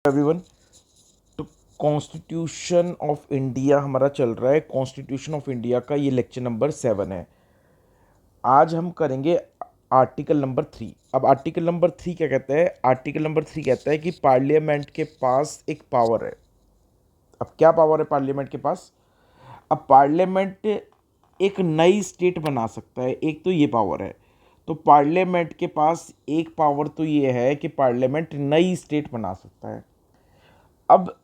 Everyone. तो constitution of India हमारा चल रहा है। कॉन्स्टिट्यूशन ऑफ इंडिया का ये लेक्चर नंबर 7 है। आज हम करेंगे आर्टिकल नंबर 3। अब आर्टिकल नंबर 3 क्या कहता है? आर्टिकल नंबर 3 कहता है कि पार्लियामेंट के पास एक पावर है। अब क्या पावर है पार्लियामेंट के पास? अब पार्लियामेंट एक नई स्टेट बना सकता है, एक तो ये पावर है। तो पार्लियामेंट के पास एक पावर तो ये है कि पार्लियामेंट नई स्टेट बना सकता है। अब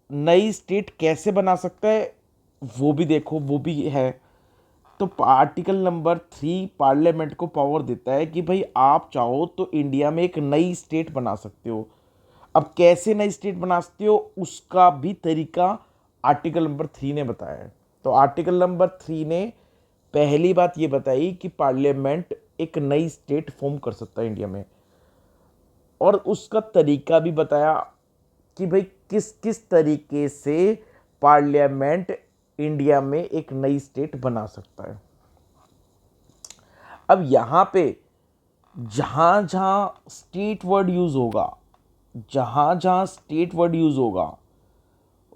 नई स्टेट कैसे बना सकता है वो भी देखो, वो भी है। तो आर्टिकल नंबर 3 पार्लियामेंट को पावर देता है कि भाई आप चाहो तो इंडिया में एक नई स्टेट बना सकते हो। अब कैसे नई स्टेट बना सकते हो उसका भी तरीका आर्टिकल नंबर 3 ने बताया है। तो आर्टिकल नंबर 3 ने पहली बात ये बताई कि पार्लियामेंट एक नई स्टेट फॉर्म कर सकता है इंडिया में, और उसका तरीका भी बताया कि भाई किस किस तरीके से पार्लियामेंट इंडिया में एक नई स्टेट बना सकता है। अब यहाँ पे जहाँ जहाँ स्टेट वर्ड यूज़ होगा, जहाँ जहाँ स्टेट वर्ड यूज़ होगा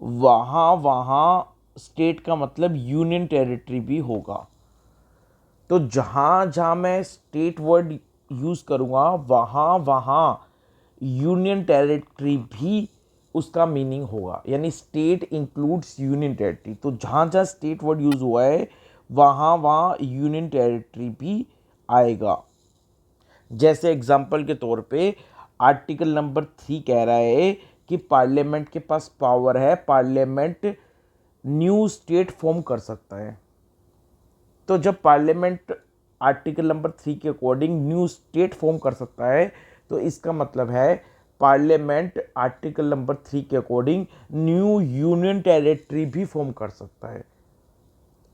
वहाँ वहाँ स्टेट का मतलब यूनियन टेरिटरी भी होगा। तो जहाँ जहाँ मैं स्टेट वर्ड यूज़ करूँगा वहाँ वहाँ यूनियन टेरिटरी भी उसका मीनिंग होगा, यानी स्टेट इंक्लूड्स यूनियन टेरिटरी। तो जहाँ जहाँ स्टेट वर्ड यूज़ हुआ है वहाँ वहाँ यूनियन टेरिटरी भी आएगा। जैसे एग्जाम्पल के तौर पे आर्टिकल नंबर 3 कह रहा है कि पार्लियामेंट के पास पावर है, पार्लियामेंट न्यू स्टेट फॉर्म कर सकता है। तो जब पार्लियामेंट आर्टिकल नंबर 3 के अकॉर्डिंग न्यू स्टेट फॉर्म कर सकता है तो इसका मतलब है पार्लियामेंट आर्टिकल नंबर 3 के अकॉर्डिंग न्यू यूनियन टेरिटरी भी फॉर्म कर सकता है,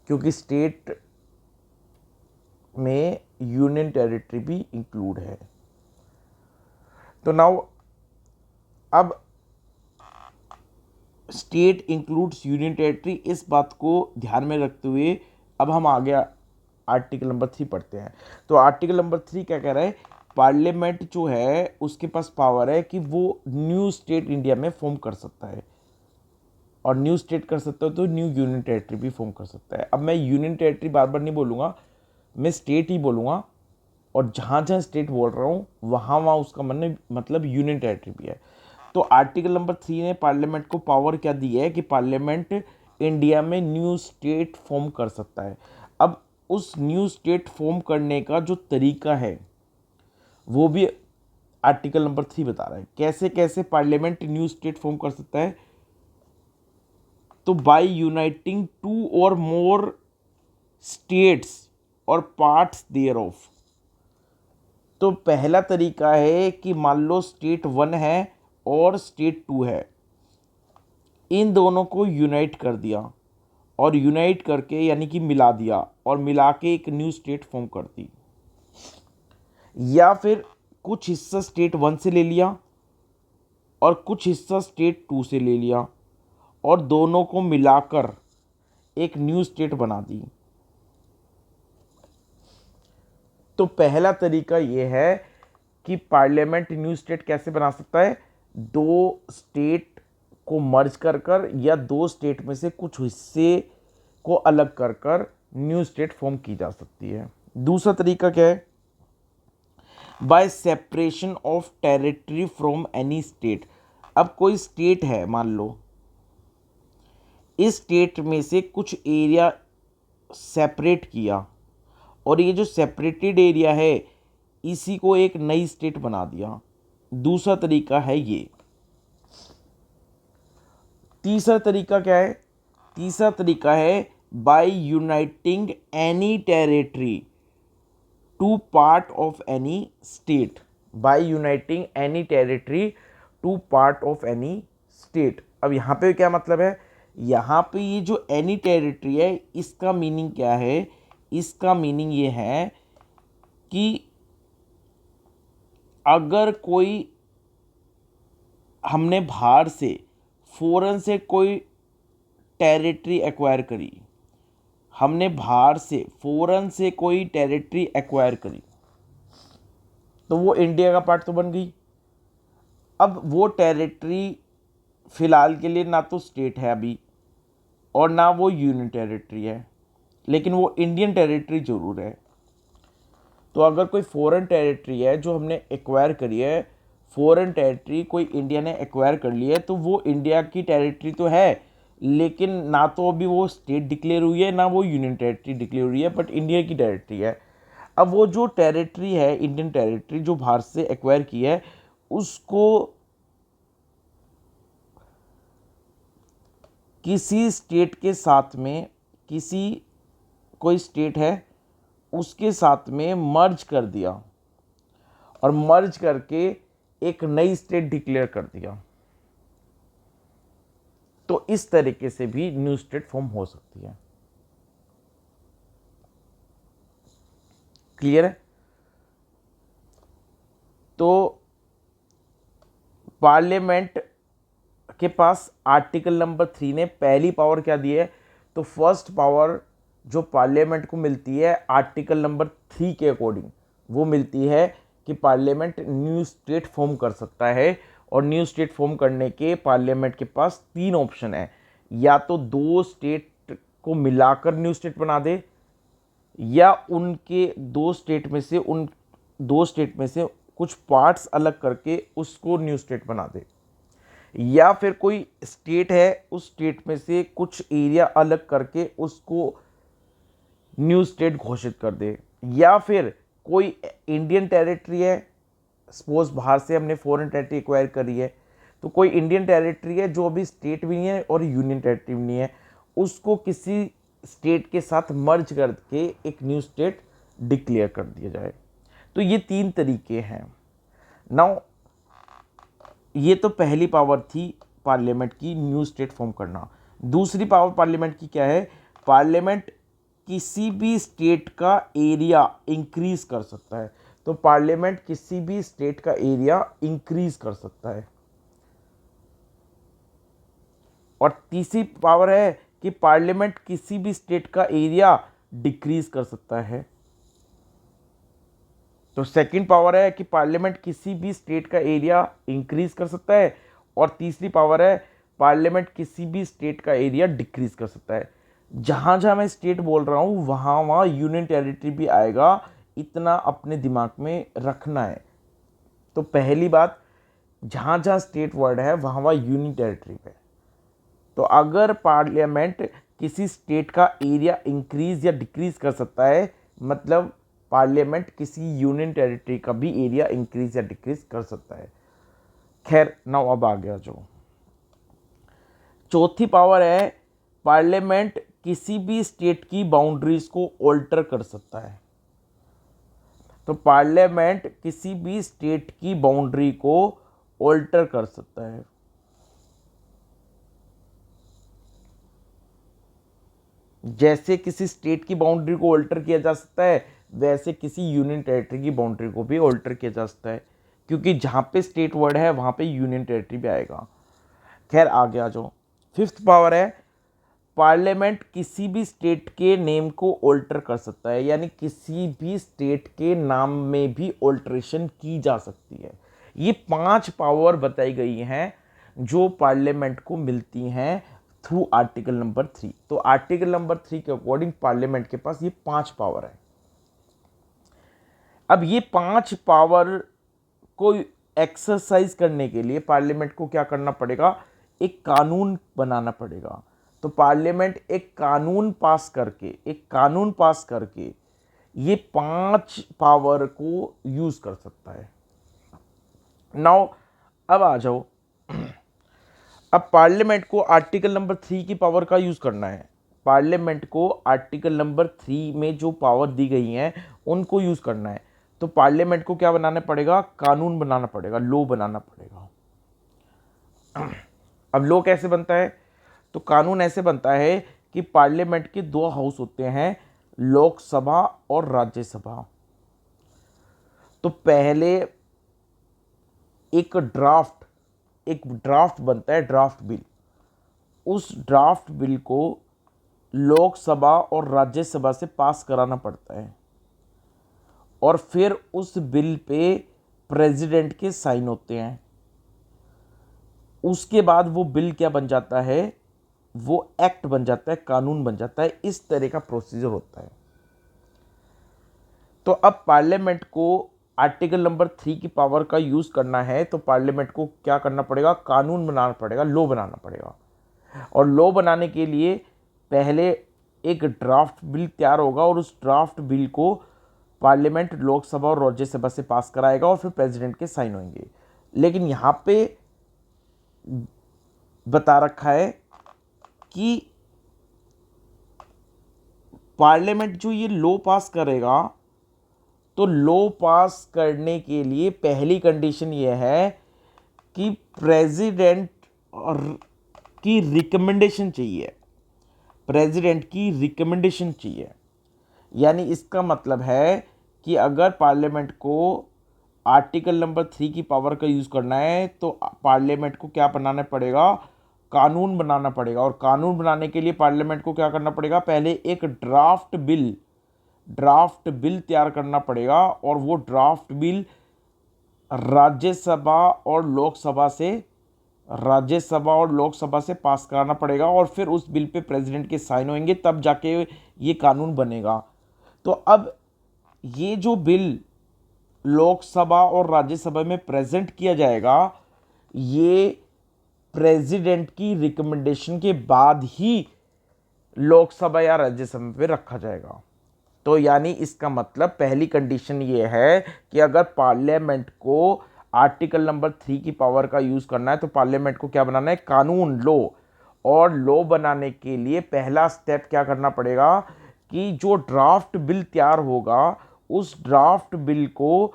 क्योंकि स्टेट में यूनियन टेरिटरी भी इंक्लूड है। तो नाउ अब स्टेट इंक्लूड्स यूनियन टेरिटरी, इस बात को ध्यान में रखते हुए अब हम आगे आर्टिकल नंबर 3 पढ़ते हैं। तो आर्टिकल नंबर 3 क्या कह रहा है? पार्लियामेंट जो है उसके पास पावर है कि वो न्यू स्टेट इंडिया में फॉर्म कर सकता है, और न्यू स्टेट कर सकता है तो न्यू यूनियन टेरिटरी भी फॉर्म कर सकता है। अब मैं यूनियन टेरिटरी बार बार नहीं बोलूँगा, मैं स्टेट ही बोलूँगा, और जहाँ जहाँ स्टेट बोल रहा हूँ वहाँ वहाँ उसका मतलब यूनियन टेरिटरी भी है। तो आर्टिकल नंबर 3 ने पार्लियामेंट को पावर क्या दी है कि पार्लियामेंट इंडिया में न्यू स्टेट फॉर्म कर सकता है। अब उस न्यू स्टेट फॉर्म करने का जो तरीका है वो भी आर्टिकल नंबर 3 बता रहा है। कैसे कैसे पार्लियामेंट न्यू स्टेट फॉर्म कर सकता है? तो बाय यूनाइटिंग टू और मोर स्टेट्स और पार्ट्स देयर ऑफ। तो पहला तरीका है कि मान लो स्टेट 1 है और स्टेट 2 है, इन दोनों को यूनाइट कर दिया, और यूनाइट करके यानी कि मिला दिया, और मिला के एक न्यू स्टेट फॉर्म कर दी। या फिर कुछ हिस्सा स्टेट 1 से ले लिया और कुछ हिस्सा स्टेट 2 से ले लिया, और दोनों को मिलाकर एक न्यू स्टेट बना दी। तो पहला तरीका यह है कि पार्लियामेंट न्यू स्टेट कैसे बना सकता है? दो स्टेट को मर्ज कर कर या दो स्टेट में से कुछ हिस्से को अलग कर कर न्यू स्टेट फॉर्म की जा सकती है। दूसरा तरीका क्या है? Bye separation of territory from any state. अब कोई स्टेट है, मान लो इस स्टेट में से कुछ एरिया सेपरेट किया, और ये जो सेपरेटेड एरिया है इसी को एक नई स्टेट बना दिया। दूसरा तरीका है ये। तीसरा तरीका क्या है? तीसरा तरीका है by uniting any territory to part of any state. By uniting any territory to part of any state. अब यहाँ पे क्या मतलब है? यहाँ पे ये जो एनी टेरिटरी है इसका मीनिंग क्या है? इसका मीनिंग ये है कि अगर कोई हमने बाहर से फॉरेन से कोई टेरिटरी एक्वायर करी, हमने बाहर से फॉरेन से कोई टेरिटरी एक्वायर करी, तो वो इंडिया का पार्ट तो बन गई। अब वो टेरिटरी फ़िलहाल के लिए ना तो स्टेट है अभी और ना वो यूनियन टेरिटरी है, लेकिन वो इंडियन टेरिटरी ज़रूर है। तो अगर कोई फॉरेन टेरिटरी है जो हमने एक्वायर करी है, फॉरेन टेरिटरी कोई इंडिया ने एक्वायर कर ली है, तो वो इंडिया की टेरिटरी तो है, लेकिन ना तो अभी वो स्टेट डिक्लेयर हुई है ना वो यूनियन टेरिटरी डिक्लेयर हुई है, बट इंडिया की टेरिटरी है। अब वो जो टेरिटरी है, इंडियन टेरिटरी जो बाहर से एक्वायर की है, उसको किसी स्टेट के साथ में, किसी कोई स्टेट है उसके साथ में मर्ज कर दिया और मर्ज करके एक नई स्टेट डिक्लेयर कर दिया, तो इस तरीके से भी न्यू स्टेट फॉर्म हो सकती है। क्लियर है? तो पार्लियामेंट के पास आर्टिकल नंबर 3 ने पहली पावर क्या दी है? तो फर्स्ट पावर जो पार्लियामेंट को मिलती है आर्टिकल नंबर 3 के अकॉर्डिंग, वो मिलती है कि पार्लियामेंट न्यू स्टेट फॉर्म कर सकता है। और न्यू स्टेट फॉर्म करने के पार्लियामेंट के पास 3 ऑप्शन है, या तो 2 स्टेट को मिलाकर न्यू स्टेट बना दे, या उनके 2 स्टेट में से, उन 2 स्टेट में से कुछ पार्ट्स अलग करके उसको न्यू स्टेट बना दे, या फिर कोई स्टेट है उस स्टेट में से कुछ एरिया अलग करके उसको न्यू स्टेट घोषित कर दे, या फिर कोई इंडियन टेरिटरी है, सपोज बाहर से हमने फॉरेन टेरिटरी एक्वायर करी है, तो कोई इंडियन टेरिटरी है जो अभी स्टेट भी नहीं है और यूनियन टेरिटरी भी नहीं है, उसको किसी स्टेट के साथ मर्ज करके एक न्यू स्टेट डिक्लेयर कर दिया जाए। तो ये 3 तरीके हैं। नाउ ये तो पहली पावर थी पार्लियामेंट की, न्यू स्टेट फॉर्म करना। दूसरी पावर पार्लियामेंट की क्या है? पार्लियामेंट किसी भी स्टेट का एरिया इंक्रीज कर सकता है। तो पार्लियामेंट किसी भी स्टेट का एरिया इंक्रीज कर सकता है। और तीसरी पावर है कि पार्लियामेंट किसी भी स्टेट का एरिया डिक्रीज कर सकता है। तो सेकंड पावर है कि पार्लियामेंट किसी भी स्टेट का एरिया इंक्रीज कर सकता है, और तीसरी पावर है पार्लियामेंट किसी भी स्टेट का एरिया डिक्रीज कर सकता है। जहाँ जहाँ मैं स्टेट बोल रहा हूँ वहाँ वहाँ यूनियन टेरिटरी भी आएगा, इतना अपने दिमाग में रखना है। तो पहली बात, जहाँ जहाँ स्टेट वर्ड है वहाँ वहाँ यूनियन टेरिटरी पे। तो अगर पार्लियामेंट किसी स्टेट का एरिया इंक्रीज या डिक्रीज कर सकता है, मतलब पार्लियामेंट किसी यूनियन टेरिटरी का भी एरिया इंक्रीज या डिक्रीज कर सकता है। खैर, नाउ अब आ गया जो चौथी पावर है, पार्लियामेंट किसी भी स्टेट की बाउंड्रीज को ऑल्टर कर सकता है। तो पार्लियामेंट किसी भी स्टेट की बाउंड्री को ऑल्टर कर सकता है। जैसे किसी स्टेट की बाउंड्री को ऑल्टर किया जा सकता है, वैसे किसी यूनियन टेरिटरी की बाउंड्री को भी ऑल्टर किया जा सकता है, क्योंकि जहाँ पे स्टेट वर्ड है वहाँ पे यूनियन टेरिटरी भी आएगा। खैर, आगे आ जाओ। फिफ्थ पावर है, पार्लियामेंट किसी भी स्टेट के नेम को ऑल्टर कर सकता है, यानी किसी भी स्टेट के नाम में भी ऑल्ट्रेशन की जा सकती है। ये 5 पावर बताई गई हैं जो पार्लियामेंट को मिलती हैं थ्रू आर्टिकल नंबर 3। तो आर्टिकल नंबर 3 के अकॉर्डिंग पार्लियामेंट के पास ये 5 पावर है। अब ये 5 पावर को एक्सरसाइज करने के लिए पार्लियामेंट को क्या करना पड़ेगा? एक कानून बनाना पड़ेगा। तो पार्लियामेंट एक कानून पास करके ये 5 पावर को यूज कर सकता है। नाउ अब आ जाओ, अब पार्लियामेंट को आर्टिकल नंबर 3 की पावर का यूज करना है। पार्लियामेंट को आर्टिकल नंबर 3 में जो पावर दी गई हैं उनको यूज करना है। तो पार्लियामेंट को क्या बनाना पड़ेगा? कानून बनाना पड़ेगा, लॉ बनाना पड़ेगा। अब लॉ कैसे बनता है? तो कानून ऐसे बनता है कि पार्लियामेंट के 2 हाउस होते हैं, लोकसभा और राज्यसभा। तो पहले एक ड्राफ्ट बनता है, ड्राफ्ट बिल। उस ड्राफ्ट बिल को लोकसभा और राज्यसभा से पास कराना पड़ता है, और फिर उस बिल पे प्रेसिडेंट के साइन होते हैं। उसके बाद वो बिल क्या बन जाता है, वो एक्ट बन जाता है, कानून बन जाता है। इस तरह का प्रोसीजर होता है। तो अब पार्लियामेंट को आर्टिकल नंबर 3 की पावर का यूज करना है, तो पार्लियामेंट को क्या करना पड़ेगा, कानून बनाना पड़ेगा, लॉ बनाना पड़ेगा। और लॉ बनाने के लिए पहले एक ड्राफ्ट बिल तैयार होगा और उस ड्राफ्ट बिल को पार्लियामेंट लोकसभा और राज्यसभा से पास कराएगा और फिर प्रेसिडेंट के साइन होंगे। लेकिन यहाँ पे बता रखा है कि पार्लियामेंट जो ये लॉ पास करेगा, तो लॉ पास करने के लिए पहली कंडीशन ये है कि प्रेसिडेंट की रिकमेंडेशन चाहिए, प्रेसिडेंट की रिकमेंडेशन चाहिए। यानी इसका मतलब है कि अगर पार्लियामेंट को आर्टिकल नंबर 3 की पावर का यूज़ करना है, तो पार्लियामेंट को क्या बनाना पड़ेगा, कानून बनाना पड़ेगा। और कानून बनाने के लिए पार्लियामेंट को क्या करना पड़ेगा, पहले एक ड्राफ्ट बिल तैयार करना पड़ेगा और वो ड्राफ्ट बिल राज्यसभा और लोकसभा से पास कराना पड़ेगा और फिर उस बिल पे प्रेसिडेंट के साइन होंगे, तब जाके ये कानून बनेगा। तो अब ये जो बिल लोकसभा और राज्यसभा में प्रेजेंट किया जाएगा, ये प्रेसिडेंट की रिकमेंडेशन के बाद ही लोकसभा या राज्यसभा पे रखा जाएगा। तो यानी इसका मतलब पहली कंडीशन ये है कि अगर पार्लियामेंट को आर्टिकल नंबर 3 की पावर का यूज करना है, तो पार्लियामेंट को क्या बनाना है, कानून, लॉ। और लॉ बनाने के लिए पहला स्टेप क्या करना पड़ेगा कि जो ड्राफ्ट बिल तैयार होगा, उस ड्राफ्ट बिल को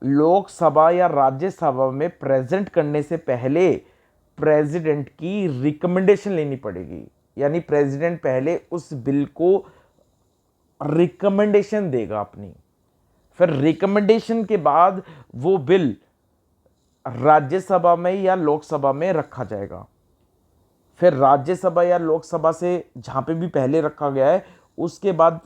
लोकसभा या राज्यसभा में प्रेजेंट करने से पहले प्रेसिडेंट की रिकमेंडेशन लेनी पड़ेगी। यानी प्रेसिडेंट पहले उस बिल को रिकमेंडेशन देगा अपनी, फिर रिकमेंडेशन के बाद वो बिल राज्यसभा में या लोकसभा में रखा जाएगा। फिर राज्यसभा या लोकसभा से जहां पे भी पहले रखा गया है, उसके बाद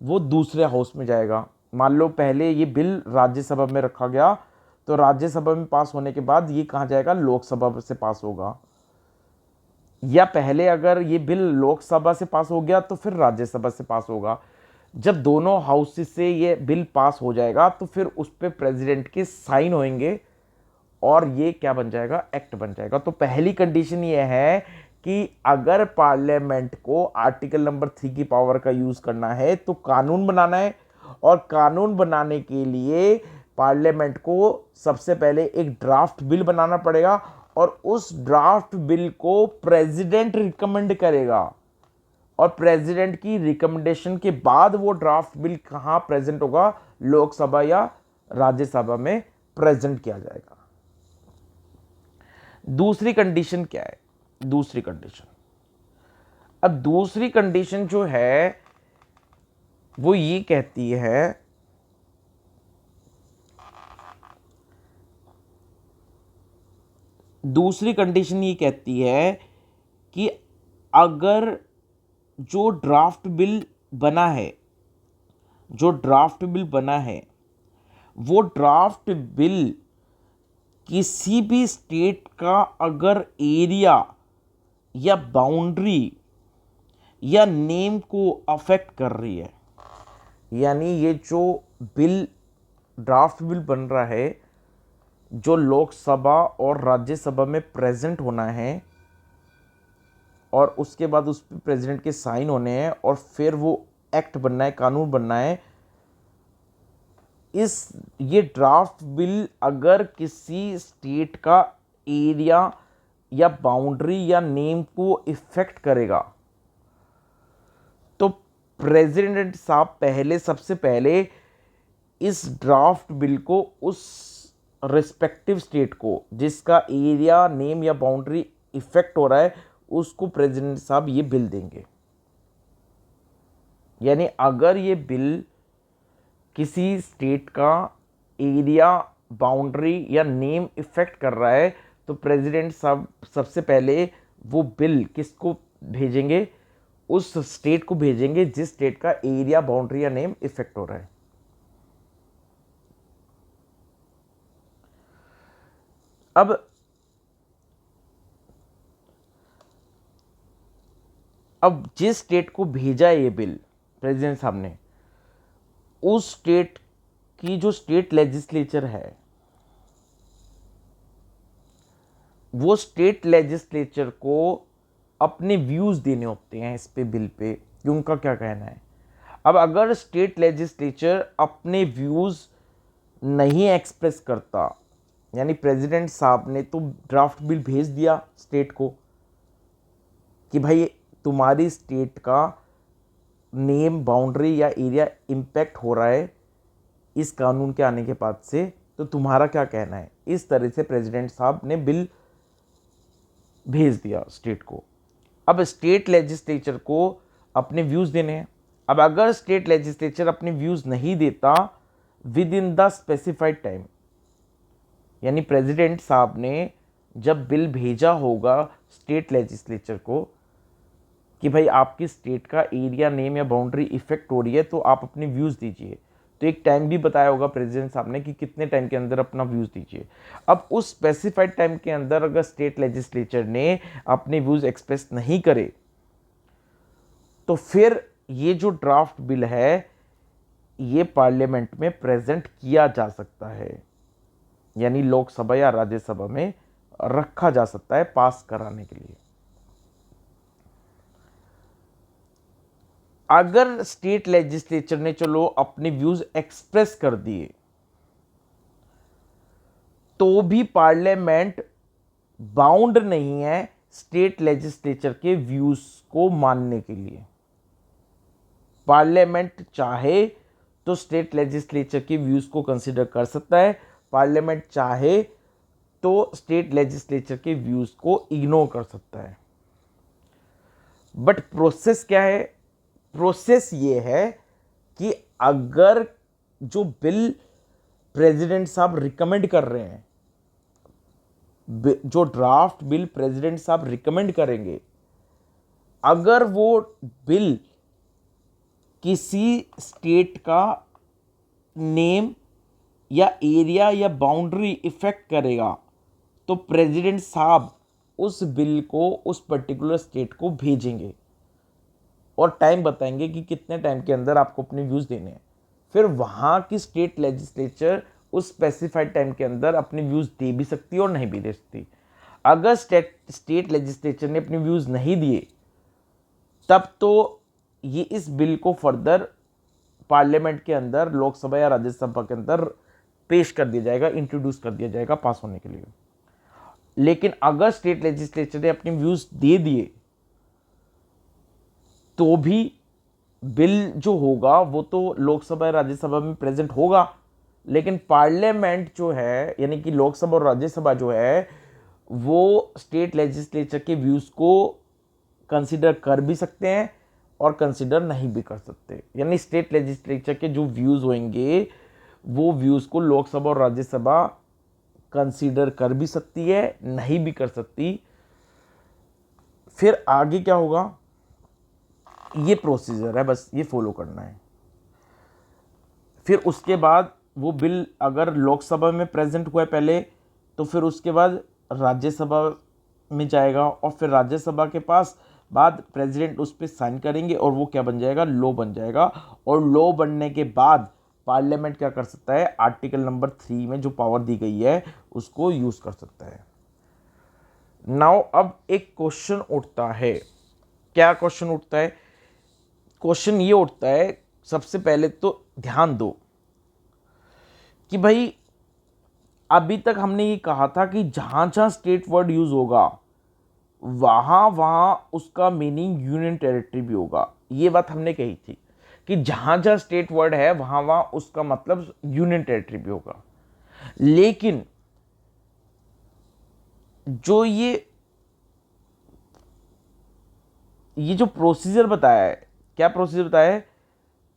वो दूसरे हाउस में जाएगा। मान लो पहले ये बिल राज्यसभा में रखा गया, तो राज्यसभा में पास होने के बाद ये कहाँ जाएगा, लोकसभा से पास होगा। या पहले अगर ये बिल लोकसभा से पास हो गया तो फिर राज्यसभा से पास होगा। जब दोनों हाउसेस से ये बिल पास हो जाएगा, तो फिर उस पर प्रेसिडेंट के साइन होंगे और ये क्या बन जाएगा, एक्ट बन जाएगा। तो पहली कंडीशन ये है कि अगर पार्लियामेंट को आर्टिकल नंबर 3 की पावर का यूज करना है, तो कानून बनाना है। और कानून बनाने के लिए पार्लियामेंट को सबसे पहले एक ड्राफ्ट बिल बनाना पड़ेगा और उस ड्राफ्ट बिल को प्रेसिडेंट रिकमेंड करेगा और प्रेसिडेंट की रिकमेंडेशन के बाद वो ड्राफ्ट बिल कहां प्रेजेंट होगा, लोकसभा या राज्यसभा में प्रेजेंट किया जाएगा। दूसरी कंडीशन क्या है, दूसरी कंडीशन जो है वो ये कहती है कि अगर जो ड्राफ्ट बिल बना है वो ड्राफ्ट बिल किसी भी स्टेट का अगर एरिया या बाउंड्री या नेम को अफेक्ट कर रही है, यानी ये जो ड्राफ्ट बिल बन रहा है, जो लोकसभा और राज्यसभा में प्रेजेंट होना है और उसके बाद उस पर प्रेसिडेंट के साइन होने हैं और फिर वो एक्ट बनना है, कानून बनना है। ये ड्राफ्ट बिल अगर किसी स्टेट का एरिया या बाउंड्री या नेम को इफेक्ट करेगा, तो प्रेसिडेंट साहब सबसे पहले इस ड्राफ्ट बिल को उस रिस्पेक्टिव स्टेट को जिसका एरिया, नेम या बाउंड्री इफेक्ट हो रहा है, उसको प्रेसिडेंट साहब ये बिल देंगे। यानी अगर ये बिल किसी स्टेट का एरिया, बाउंड्री या नेम इफेक्ट कर रहा है, तो प्रेसिडेंट साहब सबसे पहले वो बिल किसको भेजेंगे, उस स्टेट को भेजेंगे जिस स्टेट का एरिया, बाउंड्री या नेम इफेक्ट हो रहा है। अब अब जिस स्टेट को भेजा है ये बिल प्रेसिडेंट साहब ने, उस स्टेट की जो स्टेट लेजिस्लेचर है, वो स्टेट लेजिस्लेचर को अपने व्यूज़ देने होते हैं इस पे बिल पे कि उनका क्या कहना है। अब अगर स्टेट लेजिस्लेचर अपने व्यूज़ नहीं एक्सप्रेस करता, यानी प्रेसिडेंट साहब ने तो ड्राफ्ट बिल भेज दिया स्टेट को कि भाई तुम्हारी स्टेट का नेम, बाउंड्री या एरिया इम्पैक्ट हो रहा है इस कानून के आने के बाद से, तो तुम्हारा क्या कहना है। इस तरह से प्रेसिडेंट साहब ने बिल भेज दिया स्टेट को। अब स्टेट लेजिस्लेचर को अपने व्यूज़ देने हैं। अब अगर स्टेट लेजिस्लेचर अपने व्यूज़ नहीं देता with in the specified time, यानी प्रेसिडेंट साहब ने जब बिल भेजा होगा स्टेट लेजिस्लेचर को कि भाई आपकी स्टेट का एरिया, नेम या बाउंड्री इफेक्ट हो रही है तो आप अपने व्यूज़ दीजिए, तो एक टाइम भी बताया होगा प्रेसिडेंट साहब ने कि कितने टाइम के अंदर अपना व्यूज़ दीजिए। अब उस स्पेसिफाइड टाइम के अंदर अगर स्टेट लेजिस्लेचर ने अपने व्यूज़ एक्सप्रेस नहीं करे, तो फिर ये जो ड्राफ्ट बिल है ये पार्लियामेंट में प्रेजेंट किया जा सकता है, यानी लोकसभा या राज्यसभा में रखा जा सकता है पास कराने के लिए। अगर स्टेट लेजिस्लेचर ने चलो अपने व्यूज एक्सप्रेस कर दिए, तो भी पार्लियामेंट बाउंड नहीं है स्टेट लेजिस्लेचर के व्यूज को मानने के लिए। पार्लियामेंट चाहे तो स्टेट लेजिस्लेचर के व्यूज को कंसीडर कर सकता है, पार्लियामेंट चाहे तो स्टेट लेजिस्लेचर के व्यूज को इग्नोर कर सकता है। बट प्रोसेस क्या है? प्रोसेस ये है कि अगर जो बिल प्रेसिडेंट साहब रिकमेंड कर रहे हैं, जो ड्राफ्ट बिल प्रेसिडेंट साहब रिकमेंड करेंगे, अगर वो बिल किसी स्टेट का नेम या एरिया या बाउंड्री इफेक्ट करेगा, तो प्रेसिडेंट साहब उस बिल को उस पर्टिकुलर स्टेट को भेजेंगे और टाइम बताएंगे कि कितने टाइम के अंदर आपको अपने व्यूज़ देने हैं। फिर वहाँ की स्टेट लेजिस्लेचर उस स्पेसिफाइड टाइम के अंदर अपने व्यूज़ दे भी सकती है और नहीं भी दे सकती। अगर स्टेट लेजिस्लेचर ने अपने व्यूज़ नहीं दिए, तब तो ये इस बिल को फर्दर पार्लियामेंट के अंदर, लोकसभा या राज्यसभा के अंदर पेश कर दिया जाएगा, इंट्रोड्यूस कर दिया जाएगा पास होने के लिए। लेकिन अगर स्टेट लेजिस्लेचर ने अपने व्यूज़ दे दिए, तो भी बिल जो होगा वो तो लोकसभा या राज्यसभा में प्रेजेंट होगा, लेकिन पार्लियामेंट जो है, यानी कि लोकसभा और राज्यसभा जो है, वो स्टेट लेजिस्लेचर के व्यूज़ को कंसीडर कर भी सकते हैं और कंसीडर नहीं भी कर सकते। यानी स्टेट लेजिस्लेचर के जो व्यूज़ होंगे वो व्यूज़ को लोकसभा और राज्यसभा कंसीडर कर भी सकती है, नहीं भी कर सकती। फिर आगे क्या होगा, ये प्रोसीजर है, बस ये फॉलो करना है। फिर उसके बाद वो बिल अगर लोकसभा में प्रेजेंट हुआ है पहले, तो फिर उसके बाद राज्यसभा में जाएगा और फिर राज्यसभा के पास बाद प्रेसिडेंट उस पर साइन करेंगे और वो क्या बन जाएगा, लॉ बन जाएगा। और लॉ बनने के बाद पार्लियामेंट क्या कर सकता है, आर्टिकल नंबर 3 में जो पावर दी गई है उसको यूज़ कर सकता है। नाउ अब एक क्वेश्चन उठता है। क्या क्वेश्चन उठता है? क्वेश्चन ये उठता है, सबसे पहले तो ध्यान दो कि भाई अभी तक हमने ये कहा था कि जहाँ जहाँ स्टेट वर्ड यूज़ होगा वहाँ वहाँ उसका मीनिंग यूनियन टेरिटरी भी होगा। ये बात हमने कही थी कि जहाँ जहाँ स्टेट वर्ड है वहाँ वहाँ उसका मतलब यूनियन टेरिटरी भी होगा। लेकिन जो ये जो प्रोसीजर बताया है, क्या प्रोसीजर बताया है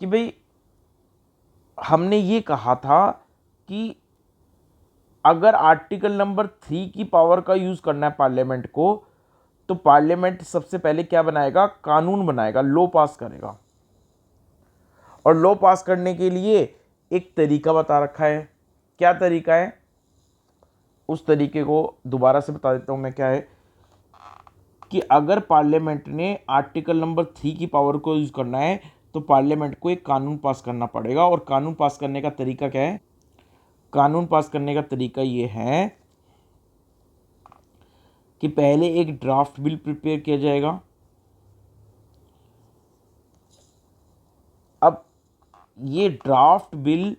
कि भाई हमने ये कहा था कि अगर आर्टिकल नंबर 3 की पावर का यूज़ करना है पार्लियामेंट को, तो पार्लियामेंट सबसे पहले क्या बनाएगा, कानून बनाएगा, लॉ पास करेगा। और लॉ पास करने के लिए एक तरीका बता रखा है। क्या तरीका है, उस तरीके को दोबारा से बता देता हूं मैं क्या है। कि अगर पार्लियामेंट ने आर्टिकल नंबर 3 की पावर को यूज़ करना है तो पार्लियामेंट को एक कानून पास करना पड़ेगा। और कानून पास करने का तरीका क्या है? कानून पास करने का तरीका ये है कि पहले एक ड्राफ्ट बिल प्रिपेयर किया जाएगा। अब ये ड्राफ्ट बिल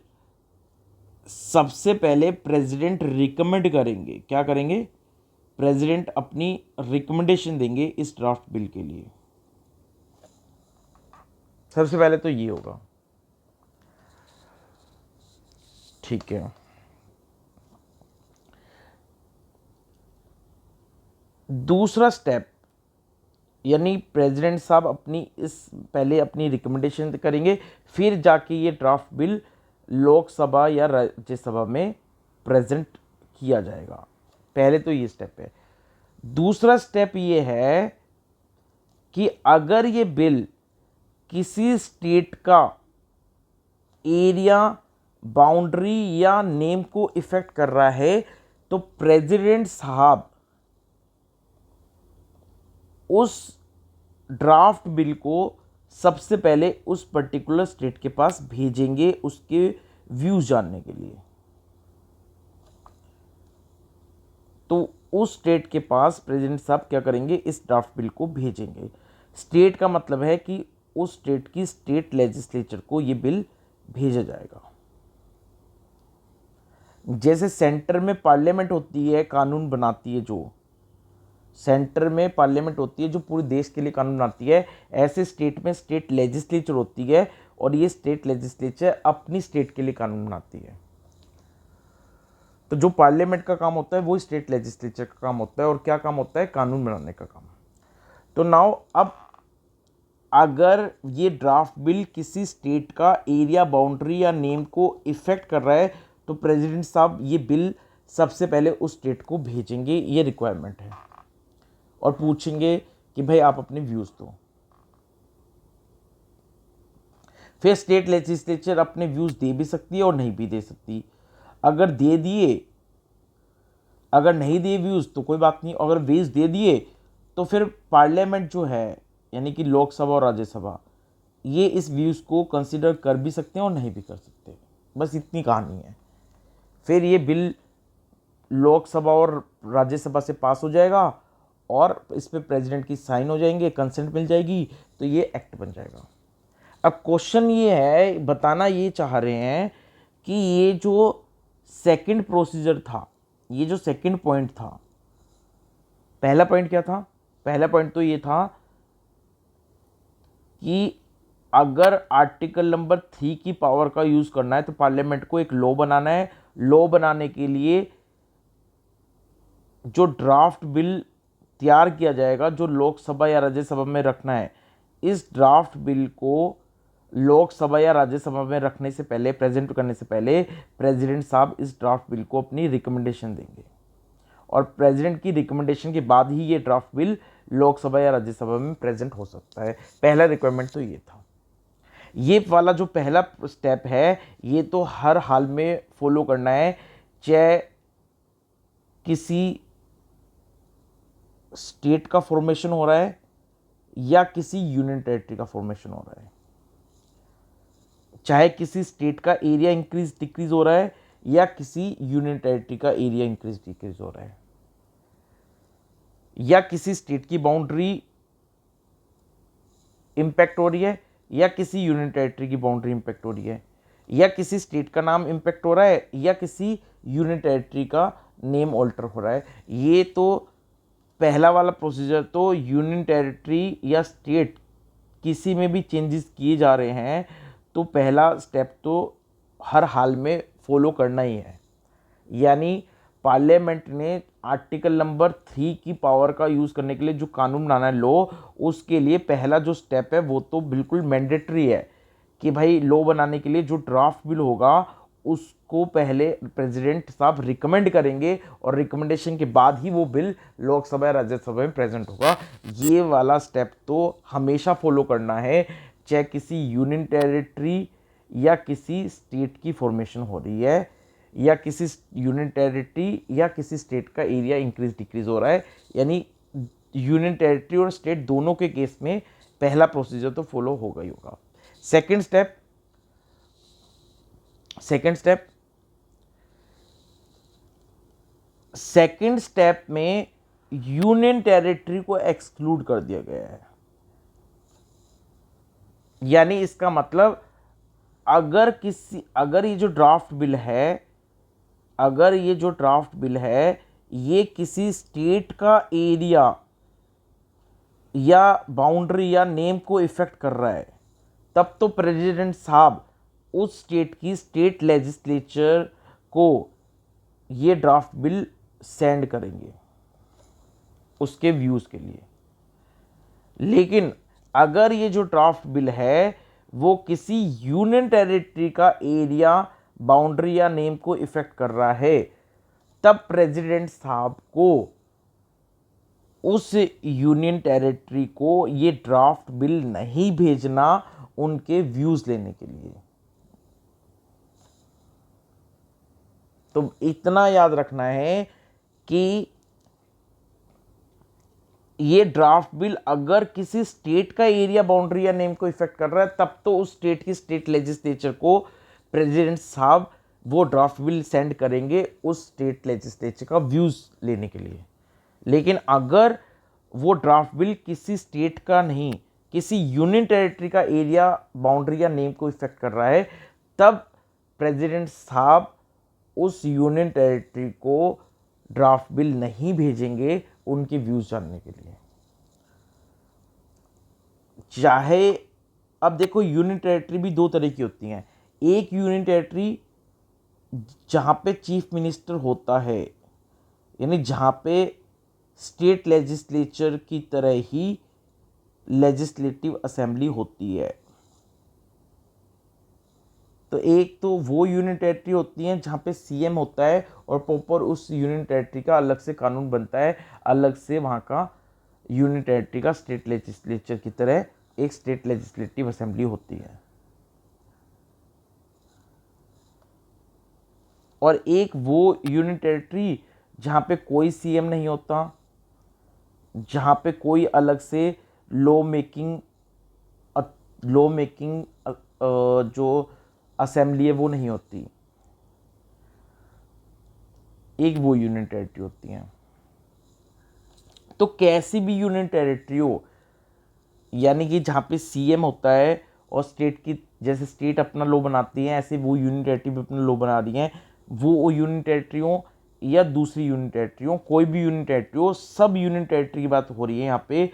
सबसे पहले प्रेसिडेंट रिकमेंड करेंगे। क्या करेंगे? प्रेसिडेंट अपनी रिकमेंडेशन देंगे इस ड्राफ्ट बिल के लिए। सबसे पहले तो ये होगा, ठीक है। दूसरा स्टेप, यानी प्रेसिडेंट साहब पहले अपनी रिकमेंडेशन करेंगे, फिर जाके ये ड्राफ्ट बिल लोकसभा या राज्यसभा में प्रेजेंट किया जाएगा। पहले तो ये स्टेप है। दूसरा स्टेप ये है कि अगर ये बिल किसी स्टेट का एरिया, बाउंड्री या नेम को इफेक्ट कर रहा है तो प्रेसिडेंट साहब उस ड्राफ्ट बिल को सबसे पहले उस पर्टिकुलर स्टेट के पास भेजेंगे उसके व्यूज जानने के लिए। तो उस स्टेट के पास प्रेसिडेंट साहब क्या करेंगे? इस ड्राफ्ट बिल को भेजेंगे। स्टेट का मतलब है कि उस स्टेट की स्टेट लेजिस्लेचर को ये बिल भेजा जाएगा। जैसे सेंटर में पार्लियामेंट होती है, कानून बनाती है, जो सेंटर में पार्लियामेंट होती है जो पूरे देश के लिए कानून बनाती है, ऐसे स्टेट में स्टेट लेजिस्लेचर होती है और ये स्टेट लेजिस्लेचर अपनी स्टेट के लिए कानून बनाती है। तो जो पार्लियामेंट का काम होता है वो स्टेट लेजिस्लेचर का काम होता है। और क्या काम होता है? कानून बनाने का काम। तो नाउ अब अगर ये ड्राफ्ट बिल किसी स्टेट का एरिया, बाउंड्री या नेम को इफेक्ट कर रहा है तो प्रेसिडेंट साहब ये बिल सबसे पहले उस स्टेट को भेजेंगे, ये रिक्वायरमेंट है। और पूछेंगे कि भाई आप अपने व्यूज दो। फिर स्टेट लेजिस्लेचर अपने व्यूज दे भी सकती है और नहीं भी दे सकती। अगर दे दिए, अगर नहीं दिए व्यूज तो कोई बात नहीं। अगर व्यूज दे दिए तो फिर पार्लियामेंट जो है, यानी कि लोकसभा और राज्यसभा, ये इस व्यूज को कंसिडर कर भी सकते हैं और नहीं भी कर सकते। बस इतनी कहानी है। फिर ये बिल लोकसभा और राज्यसभा से पास हो जाएगा और इस पे प्रेसिडेंट की साइन हो जाएंगे, कंसेंट मिल जाएगी, तो ये एक्ट बन जाएगा। अब क्वेश्चन ये है, बताना ये चाह रहे हैं कि ये जो सेकंड प्रोसीजर था, ये जो सेकंड पॉइंट था, पहला पॉइंट क्या था? पहला पॉइंट तो ये था कि अगर आर्टिकल नंबर 3 की पावर का यूज करना है तो पार्लियामेंट को एक लॉ बनाना है। लॉ बनाने के लिए जो ड्राफ्ट बिल तैयार किया जाएगा, जो लोकसभा या राज्यसभा में रखना है, इस ड्राफ्ट बिल को लोकसभा या राज्यसभा में रखने से पहले, प्रेजेंट करने से पहले, प्रेसिडेंट साहब इस ड्राफ्ट बिल को अपनी रिकमेंडेशन देंगे और प्रेसिडेंट की रिकमेंडेशन के बाद ही ये ड्राफ्ट बिल लोकसभा या राज्यसभा में प्रेजेंट हो सकता है। पहला रिक्वायरमेंट तो ये था। ये वाला जो पहला स्टेप है ये तो हर हाल में फॉलो करना है, चाहे किसी स्टेट का फॉर्मेशन हो रहा है या किसी यूनियन टेरिटरी का फॉर्मेशन हो रहा है, चाहे किसी स्टेट का एरिया इंक्रीज डिक्रीज हो रहा है या किसी यूनियन टेरिटरी का एरिया इंक्रीज डिक्रीज हो रहा है, या किसी स्टेट की बाउंड्री इंपैक्ट हो रही है या किसी यूनियन टेरिटरी की बाउंड्री इंपैक्ट हो रही है, या किसी स्टेट का नाम इंपैक्ट हो रहा है या किसी यूनियन टेरिटरी का नेम ऑल्टर हो रहा है। ये तो पहला वाला प्रोसीजर तो यूनियन टेरिटरी या स्टेट किसी में भी चेंजेस किए जा रहे हैं तो पहला स्टेप तो हर हाल में फॉलो करना ही है। यानी पार्लियामेंट ने आर्टिकल नंबर 3 की पावर का यूज़ करने के लिए जो कानून बनाना है, लॉ, उसके लिए पहला जो स्टेप है वो तो बिल्कुल मैंडेटरी है कि भाई लॉ बनाने के लिए जो ड्राफ्ट बिल होगा उसको पहले प्रेसिडेंट साहब रिकमेंड करेंगे और रिकमेंडेशन के बाद ही वो बिल लोकसभा या राज्यसभा में प्रेजेंट होगा। ये वाला स्टेप तो हमेशा फॉलो करना है, चाहे किसी यूनियन टेरिटरी या किसी स्टेट की फॉर्मेशन हो रही है या किसी यूनियन टेरिटरी या किसी स्टेट का एरिया इंक्रीज डिक्रीज हो रहा है, यानी यूनियन टेरिटरी और स्टेट दोनों के केस में पहला प्रोसीजर तो फॉलो होगा ही होगा। सेकंड स्टेप में यूनियन टेरिटरी को एक्सक्लूड कर दिया गया है। यानी इसका मतलब अगर ये जो ड्राफ्ट बिल है ये किसी स्टेट का एरिया या बाउंड्री या नेम को इफेक्ट कर रहा है, तब तो प्रेसिडेंट साहब उस स्टेट की स्टेट लेजिस्लेचर को ये ड्राफ्ट बिल सेंड करेंगे उसके व्यूज़ के लिए। लेकिन अगर ये जो ड्राफ्ट बिल है वो किसी यूनियन टेरिटरी का एरिया, बाउंड्री या नेम को इफेक्ट कर रहा है, तब प्रेसिडेंट साहब को उस यूनियन टेरिटरी को ये ड्राफ्ट बिल नहीं भेजना उनके व्यूज लेने के लिए। तो इतना याद रखना है कि ये ड्राफ्ट बिल अगर किसी स्टेट का एरिया, बाउंड्री या नेम को इफेक्ट कर रहा है, तब तो उस स्टेट की स्टेट लेजिस्लेचर को प्रेसिडेंट साहब वो ड्राफ्ट बिल सेंड करेंगे उस स्टेट लेजिस्लेचर का व्यूज लेने के लिए। लेकिन अगर वो ड्राफ्ट बिल किसी स्टेट का नहीं, किसी यूनियन टेरिटरी का एरिया, बाउंड्री या नेम को इफेक्ट कर रहा है, तब प्रेसिडेंट साहब उस यूनियन टेरिटरी को ड्राफ्ट बिल नहीं भेजेंगे उनके व्यूज जानने के लिए। चाहे अब देखो, यूनियन टेरिटरी भी दो तरह की होती हैं। एक यूनियन टेरिटरी जहां पे चीफ मिनिस्टर होता है, यानी जहां पे स्टेट लेजिस्लेचर की तरह ही लेजिस्लेटिव असेंबली होती है। तो एक तो वो यूनियन टेरिटरी होती है जहाँ पे सीएम होता है और प्रॉपर उस यूनियन टेरिटरी का अलग से कानून बनता है, अलग से वहाँ का यूनियन टेरिटरी का स्टेट लेजिस्लेचर की तरह एक स्टेट लेजिस्लेटिव असेंबली होती है। और एक वो यूनियन टेरिटरी जहाँ पे कोई सीएम नहीं होता, जहाँ पे कोई अलग से लॉ मेकिंग जो असेंबली है वो नहीं होती। एक वो यूनियन टेरिटरी होती है। तो कैसी भी यूनियन टेरिटरी हो, यानी कि जहाँ पे सीएम होता है और स्टेट की, जैसे स्टेट अपना लॉ बनाती है, ऐसे वो यूनियन टेरिटरी भी अपना लॉ बना रही है। वो यूनियन टेरिटरी हो या दूसरी यूनियन टेरिटरी हो, कोई भी यूनियन टेरिटरी हो, सब यूनियन टेरिटरी की बात हो रही है यहाँ पे।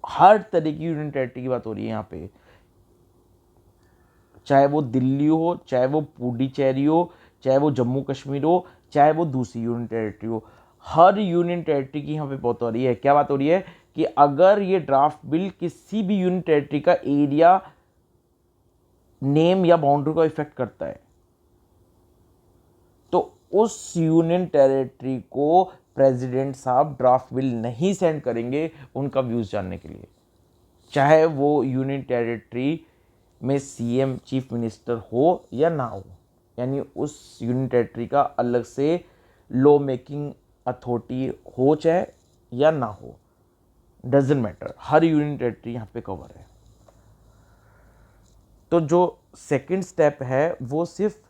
हर तरह की यूनियन टेरिटरी की बात हो रही है यहाँ पे, चाहे वो दिल्ली हो, चाहे वो पुडुचेरी हो, चाहे वो जम्मू कश्मीर हो, चाहे वो दूसरी यूनियन टेरिटरी हो। हर यूनियन टेरिटरी की यहाँ पे बात हो रही है। क्या बात हो रही है कि अगर ये ड्राफ्ट बिल किसी भी यूनियन टेरिटरी का एरिया, नेम या बाउंड्री को इफेक्ट करता है, तो उस यूनियन टेरिटरी को प्रेसिडेंट साहब ड्राफ्ट बिल नहीं सेंड करेंगे उनका व्यूज जानने के लिए, चाहे वो यूनियन टेरिटरी में सीएम, चीफ मिनिस्टर हो या ना हो। यानी उस यूनियन टेरिटरी का अलग से लॉ मेकिंग अथॉरिटी हो चाहे या ना हो, doesn't matter, her union territory यहाँ पे कवर है। तो जो सेकंड स्टेप है वो सिर्फ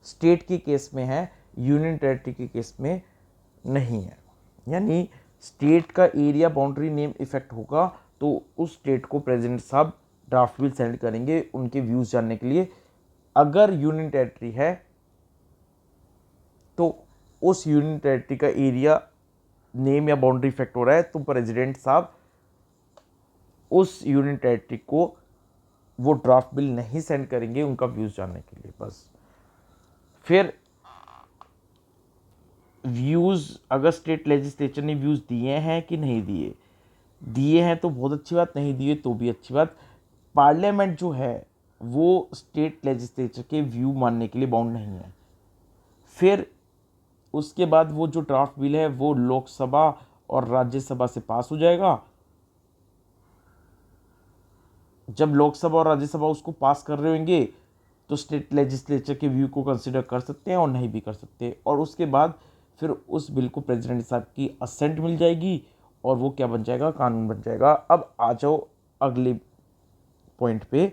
स्टेट के केस में है, यूनियन टेरिटरी के केस में नहीं है। यानी स्टेट का एरिया, बाउंड्री, नेम इफेक्ट होगा तो उस स्टेट को प्रेसिडेंट साहब ड्राफ्ट बिल सेंड करेंगे उनके व्यूज जानने के लिए। अगर यूनियन टेरिटरी है तो उस यूनियन टेरिटरी का एरिया, नेम या बाउंड्री इफेक्ट हो रहा है तो प्रेसिडेंट साहब उस यूनियन टेरिटरी को वो ड्राफ्ट बिल नहीं सेंड करेंगे उनका व्यूज जानने के लिए। बस फिर व्यूज, अगर स्टेट लेजिस्लेचर ने व्यूज दिए हैं कि नहीं दिए हैं तो बहुत अच्छी बात, नहीं दिए तो भी अच्छी बात। पार्लियामेंट जो है वो स्टेट लेजिस्लेचर के व्यू मानने के लिए बाउंड नहीं है। फिर उसके बाद वो जो ड्राफ्ट बिल है वो लोकसभा और राज्यसभा से पास हो जाएगा। जब लोकसभा और राज्यसभा उसको पास कर रहे होंगे तो स्टेट लेजिस्लेचर के व्यू को कंसिडर कर सकते हैं और नहीं भी कर सकते। और उसके बाद फिर उस बिल को प्रेसिडेंट साहब की असेंट मिल जाएगी और वो क्या बन जाएगा, कानून बन जाएगा। अब आ जाओ अगले पॉइंट पे।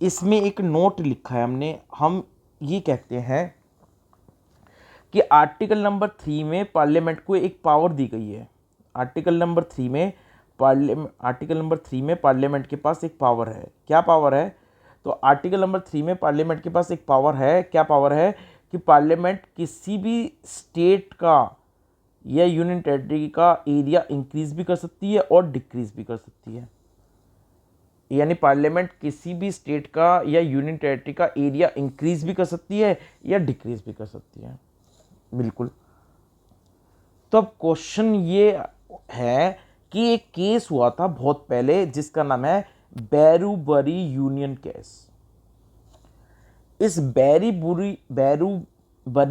इसमें एक नोट लिखा है हमने, हम ये कहते हैं कि आर्टिकल नंबर 3 में पार्लियामेंट को एक पावर दी गई है। आर्टिकल नंबर 3 में पार्लियामेंट के पास एक पावर है। क्या पावर है? तो आर्टिकल नंबर 3 में पार्लियामेंट के पास एक पावर है। क्या पावर है? कि पार्लियामेंट किसी भी स्टेट का या यूनियन टेरिटरी का एरिया इंक्रीज भी कर सकती है और डिक्रीज भी कर सकती है। यानी पार्लियामेंट किसी भी स्टेट का या यूनियन टेरिटरी का एरिया इंक्रीज भी कर सकती है या डिक्रीज भी कर सकती है। बिल्कुल। तो अब क्वेश्चन ये है कि एक केस हुआ था बहुत पहले जिसका नाम है बैरूबरी यूनियन केस। इस बैरूबरी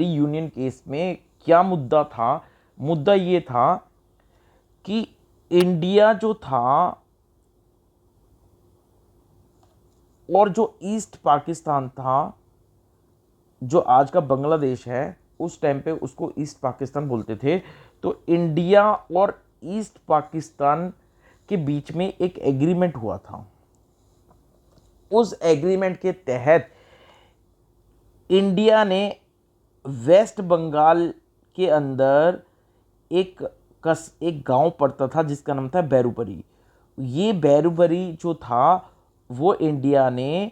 यूनियन केस में क्या मुद्दा था? मुद्दा ये था कि इंडिया जो था और जो ईस्ट पाकिस्तान था, जो आज का बांग्लादेश है, उस टाइम पे उसको ईस्ट पाकिस्तान बोलते थे। तो इंडिया और ईस्ट पाकिस्तान के बीच में एक एग्रीमेंट हुआ था। उस एग्रीमेंट के तहत इंडिया ने वेस्ट बंगाल के अंदर एक गांव पड़ता था जिसका नाम था बैरूबरी। ये बैरूबरी जो था वो इंडिया ने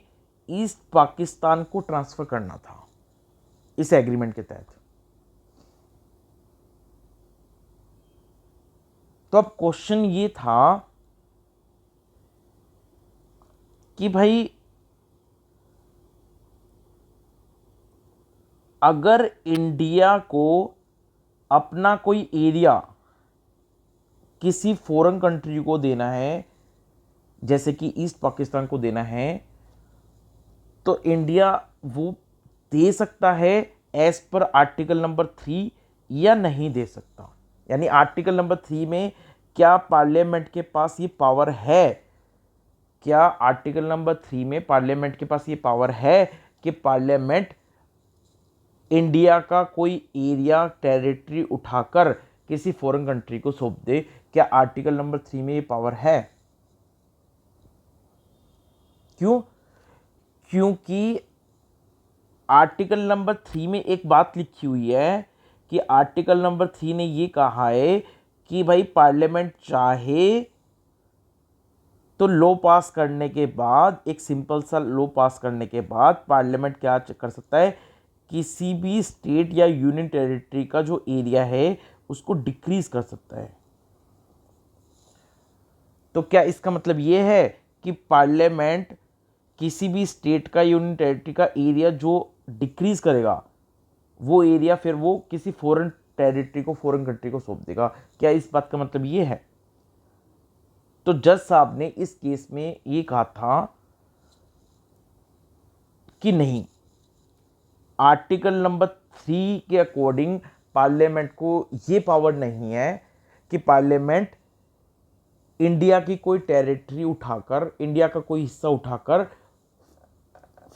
ईस्ट पाकिस्तान को ट्रांसफर करना था इस एग्रीमेंट के तहत। तो अब क्वेश्चन ये था कि भाई अगर इंडिया को अपना कोई एरिया किसी फॉरेन कंट्री को देना है, जैसे कि ईस्ट पाकिस्तान को देना है, तो इंडिया वो दे सकता है एज पर आर्टिकल नंबर 3 या नहीं दे सकता। यानी आर्टिकल नंबर 3 में क्या पार्लियामेंट के पास ये पावर है? क्या आर्टिकल नंबर 3 में पार्लियामेंट के पास ये पावर है कि पार्लियामेंट इंडिया का कोई एरिया टेरिटरी उठाकर किसी फॉरेन कंट्री को सौंप दे? क्या आर्टिकल नंबर 3 में ये पावर है? क्यों? क्योंकि आर्टिकल नंबर 3 में एक बात लिखी हुई है कि आर्टिकल नंबर 3 ने ये कहा है कि भाई पार्लियामेंट चाहे तो लॉ पास करने के बाद, एक सिंपल सा लॉ पास करने के बाद पार्लियामेंट क्या कर सकता है? किसी भी स्टेट या यूनियन टेरिटरी का जो एरिया है उसको डिक्रीज कर सकता है। तो क्या इसका मतलब ये है कि पार्लियामेंट किसी भी स्टेट का यूनियन टेरिटरी का एरिया जो डिक्रीज करेगा वो एरिया फिर वो किसी फॉरेन टेरिटरी को, फॉरेन कंट्री को सौंप देगा? क्या इस बात का मतलब ये है? तो जज साहब ने इस केस में ये कहा था कि नहीं, आर्टिकल नंबर 3 के अकॉर्डिंग पार्लियामेंट को ये पावर नहीं है कि पार्लियामेंट इंडिया की कोई टेरिटरी उठाकर, इंडिया का कोई हिस्सा उठाकर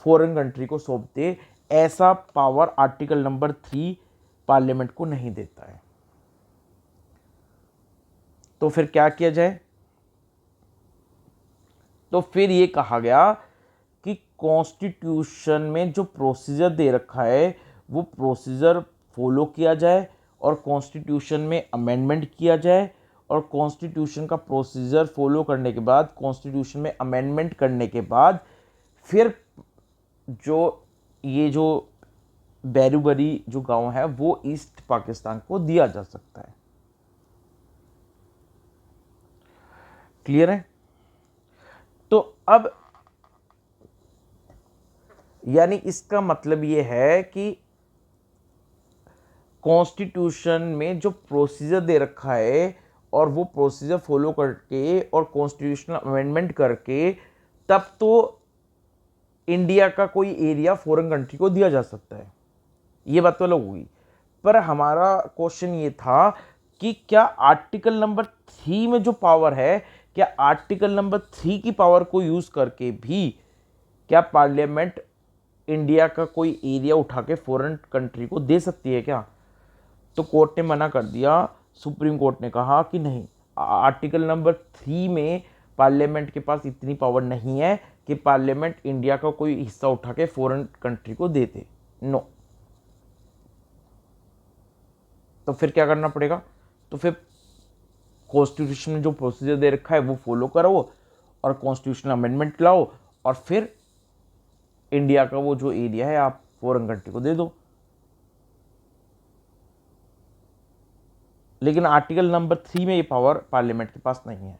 फॉरेन कंट्री को सौंप दे। ऐसा पावर आर्टिकल नंबर 3 पार्लियामेंट को नहीं देता है। तो फिर क्या किया जाए? तो फिर ये कहा गया कि कॉन्स्टिट्यूशन में जो प्रोसीजर दे रखा है वो प्रोसीजर फॉलो किया जाए और कॉन्स्टिट्यूशन में अमेंडमेंट किया जाए, और कॉन्स्टिट्यूशन का प्रोसीजर फॉलो करने के बाद, कॉन्स्टिट्यूशन में अमेंडमेंट करने के बाद फिर जो बैरूबरी जो गांव है वो ईस्ट पाकिस्तान को दिया जा सकता है। क्लियर है? तो अब यानी इसका मतलब ये है कि कॉन्स्टिट्यूशन में जो प्रोसीजर दे रखा है और वो प्रोसीजर फॉलो करके और कॉन्स्टिट्यूशनल अमेंडमेंट करके तब तो इंडिया का कोई एरिया फॉरेन कंट्री को दिया जा सकता है। ये बात तो अलग हुई। पर हमारा क्वेश्चन ये था कि क्या आर्टिकल नंबर 3 में जो पावर है, क्या आर्टिकल नंबर 3 की पावर को यूज करके भी क्या पार्लियामेंट इंडिया का कोई एरिया उठा के फॉरेन कंट्री को दे सकती है क्या? तो कोर्ट ने मना कर दिया, सुप्रीम कोर्ट ने कहा कि नहीं, आर्टिकल नंबर 3 में पार्लियामेंट के पास इतनी पावर नहीं है कि पार्लियामेंट इंडिया का कोई हिस्सा उठा के फॉरेन कंट्री को दे दे। नो। तो फिर क्या करना पड़ेगा? तो फिर कॉन्स्टिट्यूशन में जो प्रोसीजर दे रखा है वो फॉलो करो और कॉन्स्टिट्यूशनल अमेंडमेंट लाओ और फिर इंडिया का वो जो एरिया है आप फॉरेन कंट्री को दे दो। लेकिन आर्टिकल नंबर 3 में ये पावर पार्लियामेंट के पास नहीं है।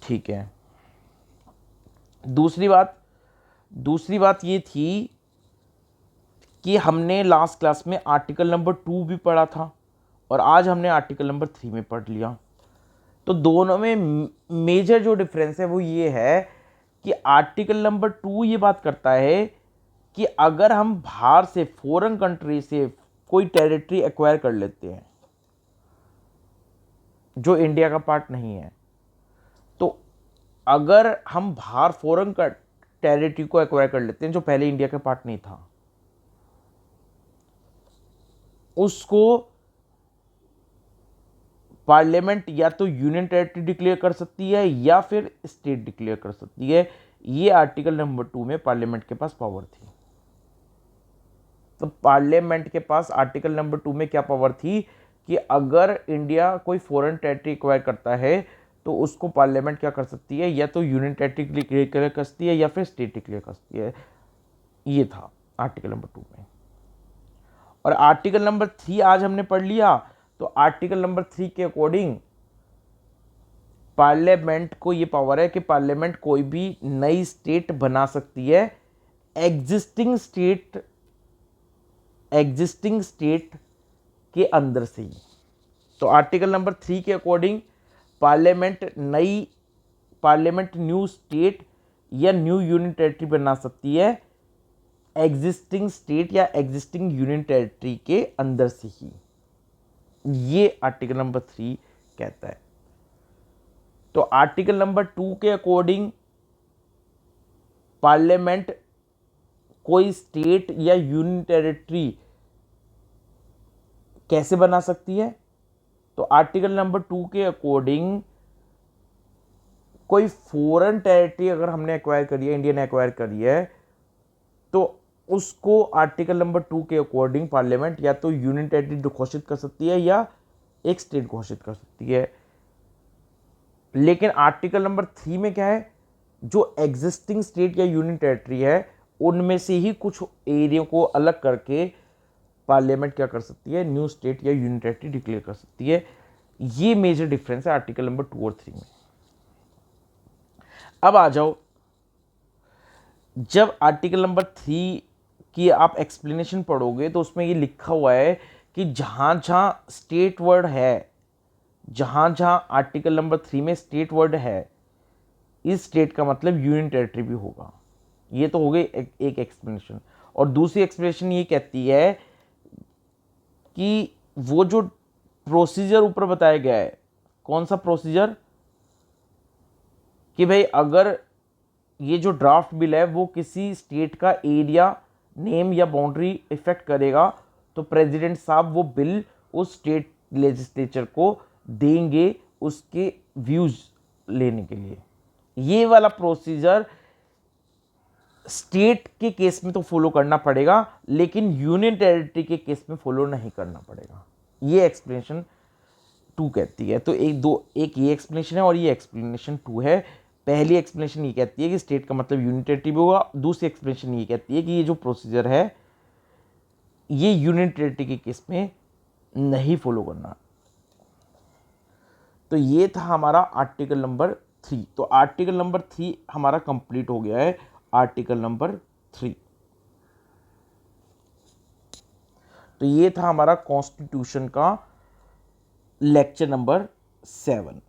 ठीक है। दूसरी बात ये थी कि हमने लास्ट क्लास में आर्टिकल नंबर 2 भी पढ़ा था और आज हमने आर्टिकल नंबर 3 में पढ़ लिया। तो दोनों में मेजर जो डिफरेंस है वो ये है कि आर्टिकल नंबर 2 ये बात करता है कि अगर हम बाहर से फॉरेन कंट्री से कोई टेरिटरी एक्वायर कर लेते हैं जो इंडिया का पार्ट नहीं है, तो अगर हम बाहर फॉरेन का टेरिटरी को एक्वायर कर लेते हैं जो पहले इंडिया का पार्ट नहीं था, उसको पार्लियामेंट या तो यूनियन टेरिटरी डिक्लेयर कर सकती है या फिर स्टेट डिक्लेयर कर सकती है। ये आर्टिकल नंबर 2 में पार्लियामेंट के पास पावर थी। तो पार्लियामेंट के पास आर्टिकल नंबर 2 में क्या पावर थी कि अगर इंडिया कोई फॉरेन टेरिटरी एक्वायर करता है तो उसको पार्लियामेंट क्या कर सकती है, या तो यूनियन टेरिटरी डिक्लेयर कर सकती है या फिर स्टेट डिक्लेयर कर सकती है। ये था आर्टिकल नंबर 2 में। और आर्टिकल नंबर 3 आज हमने पढ़ लिया। तो आर्टिकल नंबर 3 के अकॉर्डिंग पार्लियामेंट को ये पावर है कि पार्लियामेंट कोई भी नई स्टेट बना सकती है एग्जिस्टिंग स्टेट के अंदर से ही। तो आर्टिकल नंबर 3 के अकॉर्डिंग पार्लियामेंट न्यू स्टेट या न्यू यूनियन टेरिटरी बना सकती है एग्जिस्टिंग स्टेट या एग्जिस्टिंग यूनियन टेरिटरी के अंदर से ही। ये आर्टिकल नंबर 3 कहता है। तो आर्टिकल नंबर 2 के अकॉर्डिंग पार्लियामेंट कोई स्टेट या यूनियन टेरिटरी कैसे बना सकती है? तो आर्टिकल नंबर 2 के अकॉर्डिंग कोई फॉरेन टेरिटरी अगर हमने एक्वायर करी है, इंडिया ने एक्वायर करी है, तो उसको आर्टिकल नंबर 2 के अकॉर्डिंग पार्लियामेंट या तो यूनियन टेरिटरी घोषित कर सकती है या एक स्टेट घोषित कर सकती है। लेकिन आर्टिकल नंबर 3 में क्या है, जो एग्जिस्टिंग स्टेट या यूनियन टेरिटरी है उनमें से ही कुछ एरिया को अलग करके पार्लियामेंट क्या कर सकती है, न्यू स्टेट या यूनियन टेरिटरी डिक्लेयर कर सकती है। ये मेजर डिफरेंस है आर्टिकल नंबर 2 और 3 में। अब आ जाओ, जब आर्टिकल नंबर 3 की आप एक्सप्लेनेशन पढ़ोगे तो उसमें ये लिखा हुआ है कि जहां जहां स्टेट वर्ड है, जहां जहां आर्टिकल नंबर 3 में स्टेट वर्ड है, इस स्टेट का मतलब यूनियन टेरिटरी भी होगा। ये तो हो गई एक एक्सप्लेनेशन। और दूसरी एक्सप्लेनेशन ये कहती है कि वो जो प्रोसीजर ऊपर बताया गया है, कौन सा प्रोसीजर, कि भाई अगर ये जो ड्राफ्ट बिल है वो किसी स्टेट का एरिया, नेम या बाउंड्री इफेक्ट करेगा तो प्रेसिडेंट साहब वो बिल उस स्टेट लेजिस्लेचर को देंगे उसके व्यूज लेने के लिए। ये वाला प्रोसीजर स्टेट के केस में तो फॉलो करना पड़ेगा लेकिन यूनियन टेरिटरी के केस में फॉलो नहीं करना पड़ेगा। ये एक्सप्लेनेशन 2 कहती है। तो एक ये एक्सप्लेनेशन है और ये एक्सप्लेनेशन 2 है। पहली एक्सप्लेनेशन ये कहती है कि स्टेट का मतलब यूनियन टेरिटरी भी होगा। दूसरी एक्सप्लेनेशन ये कहती है कि ये जो प्रोसीजर है ये यूनियन टेरिटरी के केस में नहीं फॉलो करना। तो ये था हमारा आर्टिकल नंबर 3। तो आर्टिकल नंबर 3 हमारा कंप्लीट हो गया है। आर्टिकल नंबर 3, तो ये था हमारा कॉन्स्टिट्यूशन का लेक्चर नंबर 7।